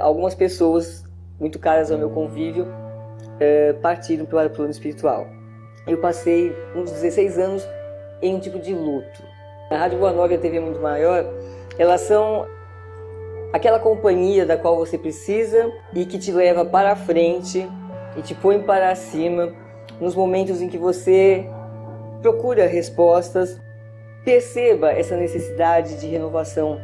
Algumas pessoas muito caras ao meu convívio partiram para o plano espiritual. Eu passei uns 16 anos em um tipo de luto. A Rádio Boa Nova e a TV Muito Maior, elas são aquela companhia da qual você precisa e que te leva para a frente e te põe para cima nos momentos em que você procura respostas. Perceba essa necessidade de renovação.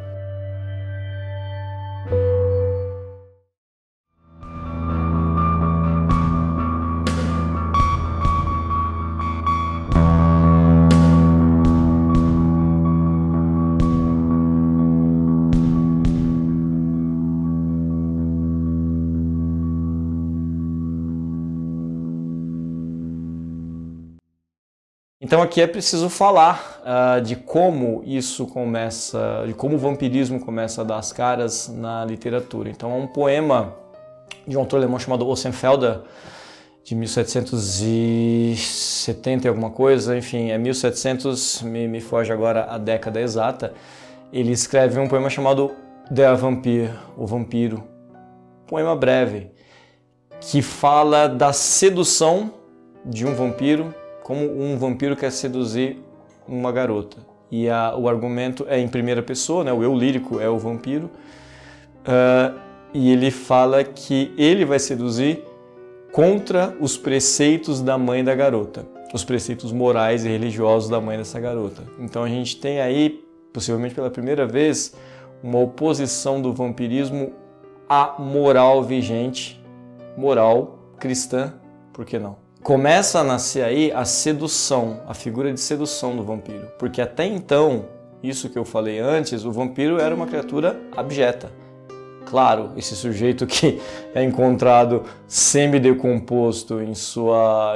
Então aqui é preciso falar de como isso começa, de como o vampirismo começa a dar as caras na literatura. Então é um poema de um autor alemão chamado Ossenfelder, de 1770 e alguma coisa, enfim, é 1700, me foge agora a década exata. Ele escreve um poema chamado Der Vampir, o Vampiro, poema breve, que fala da sedução de um vampiro, como um vampiro quer seduzir uma garota. E o argumento é em primeira pessoa, né? O eu lírico é o vampiro, e ele fala que ele vai seduzir contra os preceitos da mãe da garota, os preceitos morais e religiosos da mãe dessa garota. Então a gente tem aí, possivelmente pela primeira vez, uma oposição do vampirismo à moral vigente, moral cristã, por que não? Começa a nascer aí a sedução, a figura de sedução do vampiro. Porque até então, isso que eu falei antes, o vampiro era uma criatura abjeta. Claro, esse sujeito que é encontrado semi-decomposto em sua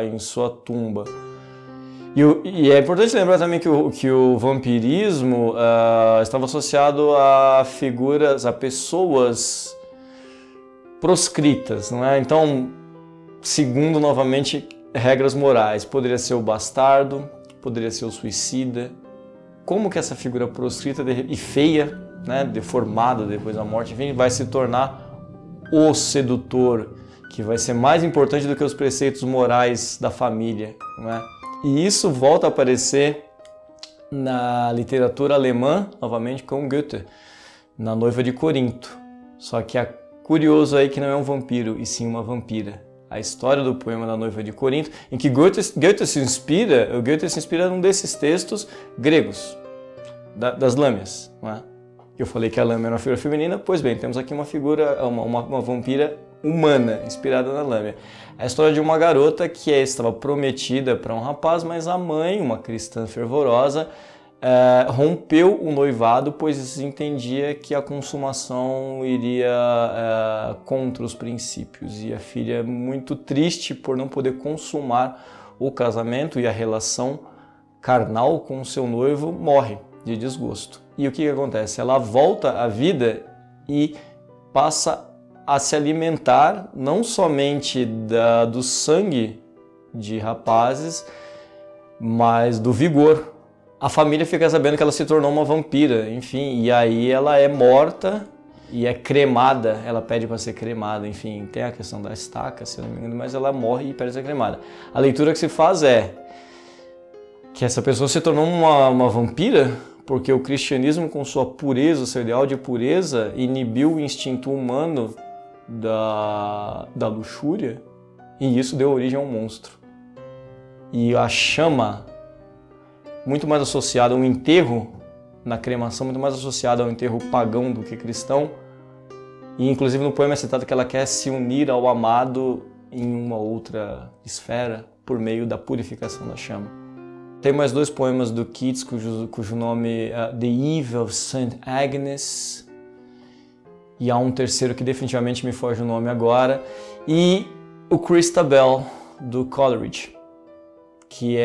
tumba. E é importante lembrar também que o vampirismo estava associado a figuras, a pessoas proscritas, não é? Então, segundo novamente regras morais, poderia ser o bastardo, poderia ser o suicida. Como que essa figura proscrita e feia, né, deformada depois da morte, enfim, vai se tornar o sedutor, que vai ser mais importante do que os preceitos morais da família, não é? E isso volta a aparecer na literatura alemã, novamente com Goethe, na Noiva de Corinto. Só que é curioso aí que não é um vampiro, e sim uma vampira. A história do poema da Noiva de Corinto, em que Goethe se inspira num desses textos gregos, das lâmias, não é? Eu falei que a lâmia era uma figura feminina, pois bem, temos aqui uma figura, uma vampira humana, inspirada na lâmia. É a história de uma garota que estava prometida para um rapaz, mas a mãe, uma cristã fervorosa, rompeu o noivado, pois entendia que a consumação iria contra os princípios. E a filha, muito triste por não poder consumar o casamento e a relação carnal com o seu noivo, morre de desgosto. E o que acontece? Ela volta à vida e passa a se alimentar não somente do sangue de rapazes, mas do vigor. A família fica sabendo que ela se tornou uma vampira, enfim, e aí ela é morta e é cremada, ela pede para ser cremada, enfim, tem a questão da estaca, se eu não me engano, mas ela morre e pede ser cremada. A leitura que se faz é que essa pessoa se tornou uma vampira porque o cristianismo, com sua pureza, seu ideal de pureza, inibiu o instinto humano da luxúria, e isso deu origem a um monstro. E a chama, muito mais associada a um enterro, na cremação, muito mais associada ao enterro pagão do que cristão, e inclusive no poema é citado que ela quer se unir ao amado em uma outra esfera por meio da purificação da chama. Tem mais dois poemas do Keats cujo nome é The Eve of St. Agnes, e há um terceiro que definitivamente me foge o nome agora, e o Christabel, do Coleridge, que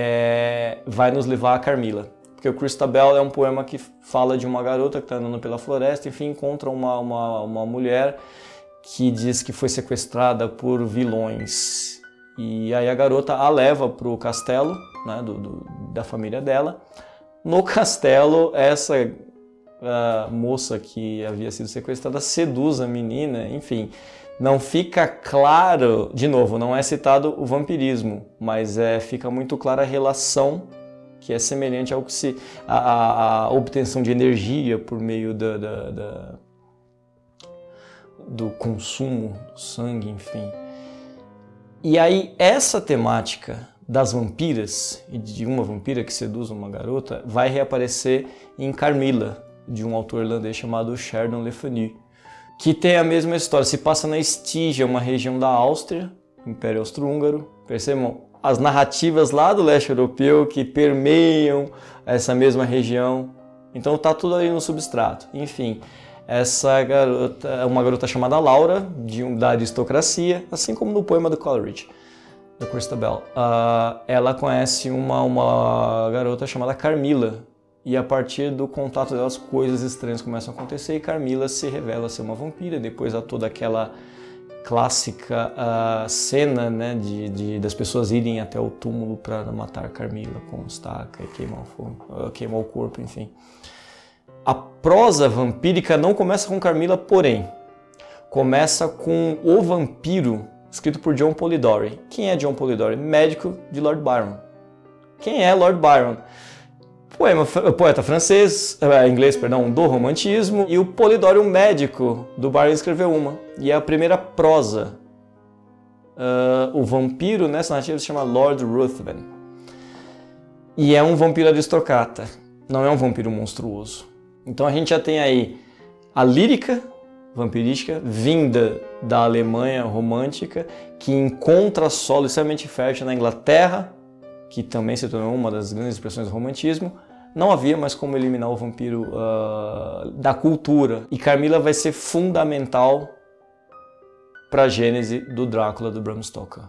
vai nos levar a Carmila. Porque o Christabel é um poema que fala de uma garota que está andando pela floresta, enfim, encontra uma mulher que diz que foi sequestrada por vilões. E aí a garota a leva para o castelo, né, da família dela. No castelo, essa a moça que havia sido sequestrada seduz a menina, enfim. Não fica claro, de novo, não é citado o vampirismo, mas fica muito clara a relação que é semelhante ao que a obtenção de energia por meio do consumo do sangue, enfim. E aí essa temática das vampiras, e de uma vampira que seduz uma garota, vai reaparecer em Carmila, de um autor irlandês chamado Sheridan Le Fanu, que tem a mesma história. Se passa na Estígia, uma região da Áustria, Império Austro-Húngaro. Percebam as narrativas lá do leste europeu que permeiam essa mesma região. Então tá tudo aí no substrato. Enfim, essa garota é uma garota chamada Laura, da aristocracia, assim como no poema do Coleridge, da Christabel. Ela conhece uma garota chamada Carmila, e a partir do contato delas, coisas estranhas começam a acontecer e Carmila se revela ser uma vampira. Depois há toda aquela clássica cena, né, das pessoas irem até o túmulo para matar Carmila com estaca e queimar o corpo, enfim. A prosa vampírica não começa com Carmila, porém, começa com O Vampiro, escrito por John Polidori. Quem é John Polidori? Médico de Lord Byron. Quem é Lord Byron? Poeta francês, inglês, perdão, do romantismo, e o Polidori, um médico do Byron, escreveu uma. E é a primeira prosa. O vampiro nessa narrativa se chama Lord Ruthven. E é um vampiro aristocrata, não é um vampiro monstruoso. Então a gente já tem aí a lírica vampirística vinda da Alemanha romântica, que encontra solo extremamente fértil na Inglaterra, que também se tornou uma das grandes expressões do romantismo. Não havia mais como eliminar o vampiro da cultura. E Carmila vai ser fundamental para a gênese do Drácula do Bram Stoker.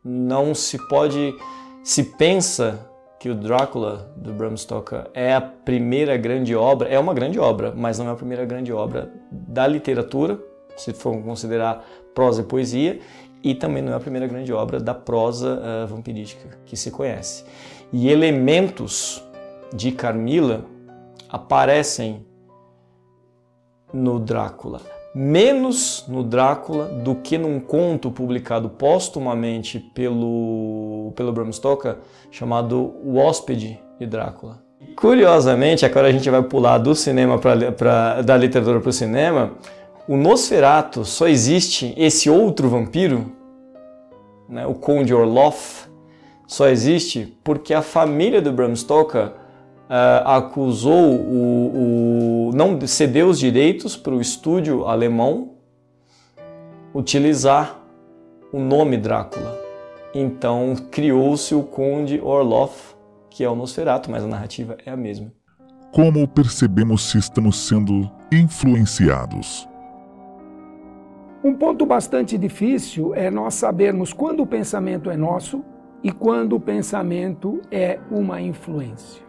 Não se pode... Se pensa que o Drácula do Bram Stoker é a primeira grande obra, é uma grande obra, mas não é a primeira grande obra da literatura, se for considerar prosa e poesia, e também não é a primeira grande obra da prosa vampirística que se conhece. E elementos de Carmila aparecem no Drácula, menos no Drácula do que num conto publicado póstumamente pelo Bram Stoker, chamado O Hóspede de Drácula. Curiosamente, agora a gente vai pular do cinema da literatura para o cinema. O Nosferatu só existe, esse outro vampiro, né, o Conde Orloff, só existe porque a família do Bram Stoker acusou não cedeu os direitos para o estúdio alemão utilizar o nome Drácula. Então criou-se o Conde Orloff, que é o Nosferatu, mas a narrativa é a mesma. Como percebemos se estamos sendo influenciados? Um ponto bastante difícil é nós sabermos quando o pensamento é nosso e quando o pensamento é uma influência.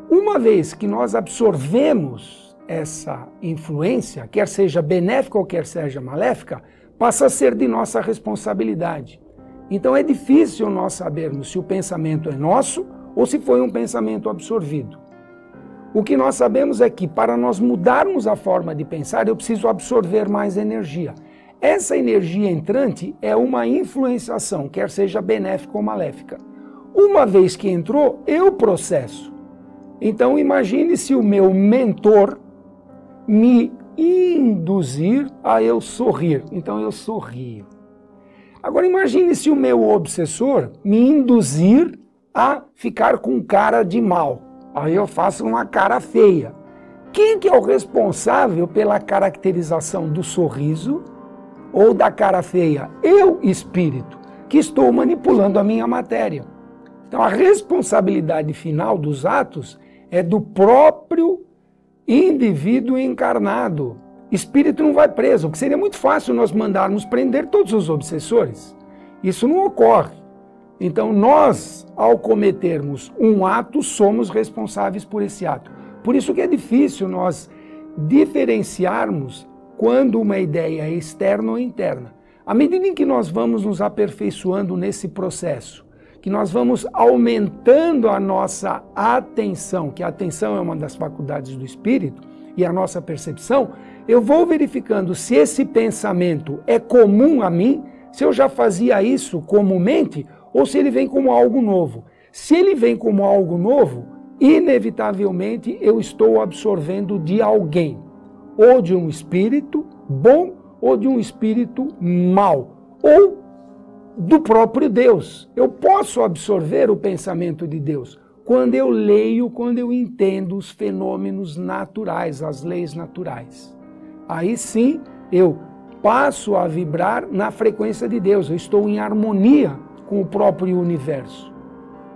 Uma vez que nós absorvemos essa influência, quer seja benéfica ou quer seja maléfica, passa a ser de nossa responsabilidade. Então é difícil nós sabermos se o pensamento é nosso ou se foi um pensamento absorvido. O que nós sabemos é que para nós mudarmos a forma de pensar, eu preciso absorver mais energia. Essa energia entrante é uma influenciação, quer seja benéfica ou maléfica. Uma vez que entrou, eu processo. Então imagine se o meu mentor me induzir a eu sorrir. Então eu sorrio. Agora imagine se o meu obsessor me induzir a ficar com cara de mal. Aí eu faço uma cara feia. Quem que é o responsável pela caracterização do sorriso ou da cara feia? Eu, espírito, que estou manipulando a minha matéria. Então a responsabilidade final dos atos é do próprio indivíduo encarnado. Espírito não vai preso, porque seria muito fácil nós mandarmos prender todos os obsessores. Isso não ocorre. Então nós, ao cometermos um ato, somos responsáveis por esse ato. Por isso que é difícil nós diferenciarmos quando uma ideia é externa ou interna. À medida em que nós vamos nos aperfeiçoando nesse processo, que nós vamos aumentando a nossa atenção, que a atenção é uma das faculdades do espírito, e a nossa percepção, eu vou verificando se esse pensamento é comum a mim, se eu já fazia isso comumente, ou se ele vem como algo novo. Se ele vem como algo novo, inevitavelmente eu estou absorvendo de alguém, ou de um espírito bom, ou de um espírito mau, ou do próprio Deus. Eu posso absorver o pensamento de Deus quando eu leio, quando eu entendo os fenômenos naturais, as leis naturais. Aí sim eu passo a vibrar na frequência de Deus, eu estou em harmonia com o próprio universo.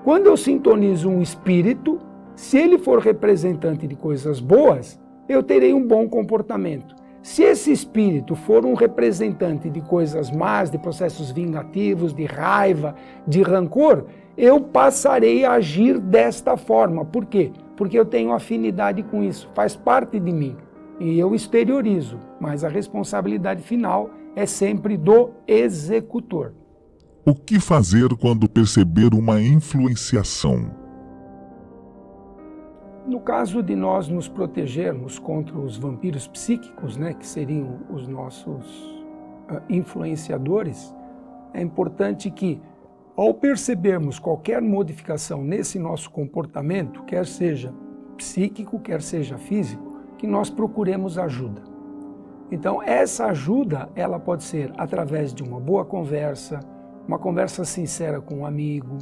Quando eu sintonizo um espírito, se ele for representante de coisas boas, eu terei um bom comportamento. Se esse espírito for um representante de coisas más, de processos vingativos, de raiva, de rancor, eu passarei a agir desta forma. Por quê? Porque eu tenho afinidade com isso, faz parte de mim. E eu exteriorizo, mas a responsabilidade final é sempre do executor. O que fazer quando perceber uma influenciação? No caso de nós nos protegermos contra os vampiros psíquicos, que seriam os nossos influenciadores, é importante que, ao percebermos qualquer modificação nesse nosso comportamento, quer seja psíquico, quer seja físico, que nós procuremos ajuda. Então, essa ajuda, ela pode ser através de uma boa conversa, uma conversa sincera com um amigo,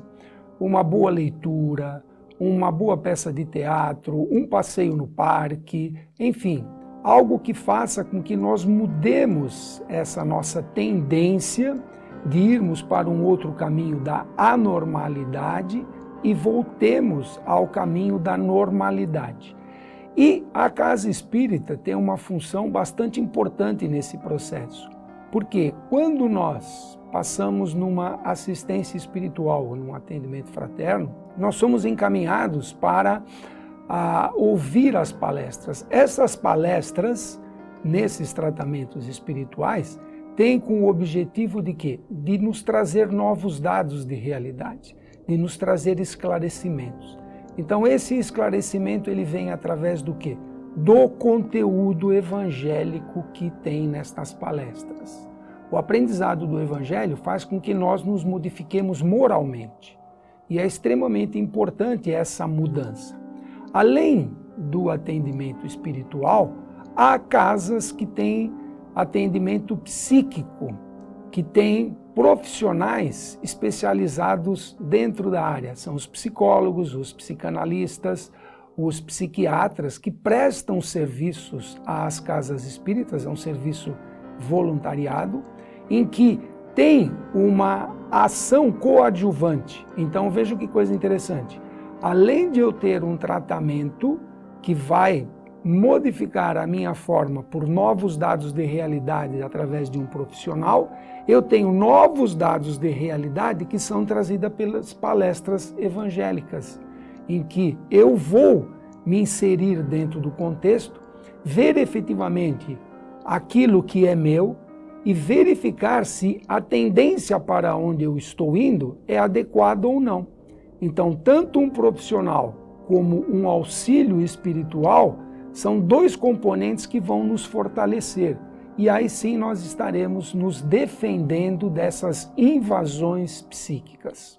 uma boa leitura, uma boa peça de teatro, um passeio no parque, enfim, algo que faça com que nós mudemos essa nossa tendência de irmos para um outro caminho da anormalidade e voltemos ao caminho da normalidade. E a casa espírita tem uma função bastante importante nesse processo, porque quando nós passamos numa assistência espiritual ou num atendimento fraterno, nós somos encaminhados para ouvir as palestras. Essas palestras, nesses tratamentos espirituais, têm com o objetivo de quê? De nos trazer novos dados de realidade, de nos trazer esclarecimentos. Então esse esclarecimento ele vem através do quê? Do conteúdo evangélico que tem nestas palestras. O aprendizado do Evangelho faz com que nós nos modifiquemos moralmente. E é extremamente importante essa mudança. Além do atendimento espiritual, há casas que têm atendimento psíquico, que têm profissionais especializados dentro da área. São os psicólogos, os psicanalistas, os psiquiatras que prestam serviços às casas espíritas, é um serviço voluntariado, em que tem uma ação coadjuvante. Então veja que coisa interessante. Além de eu ter um tratamento que vai modificar a minha forma por novos dados de realidade através de um profissional, eu tenho novos dados de realidade que são trazidos pelas palestras evangélicas, em que eu vou me inserir dentro do contexto, ver efetivamente aquilo que é meu e verificar se a tendência para onde eu estou indo é adequada ou não. Então, tanto um profissional como um auxílio espiritual são dois componentes que vão nos fortalecer. E aí sim nós estaremos nos defendendo dessas invasões psíquicas.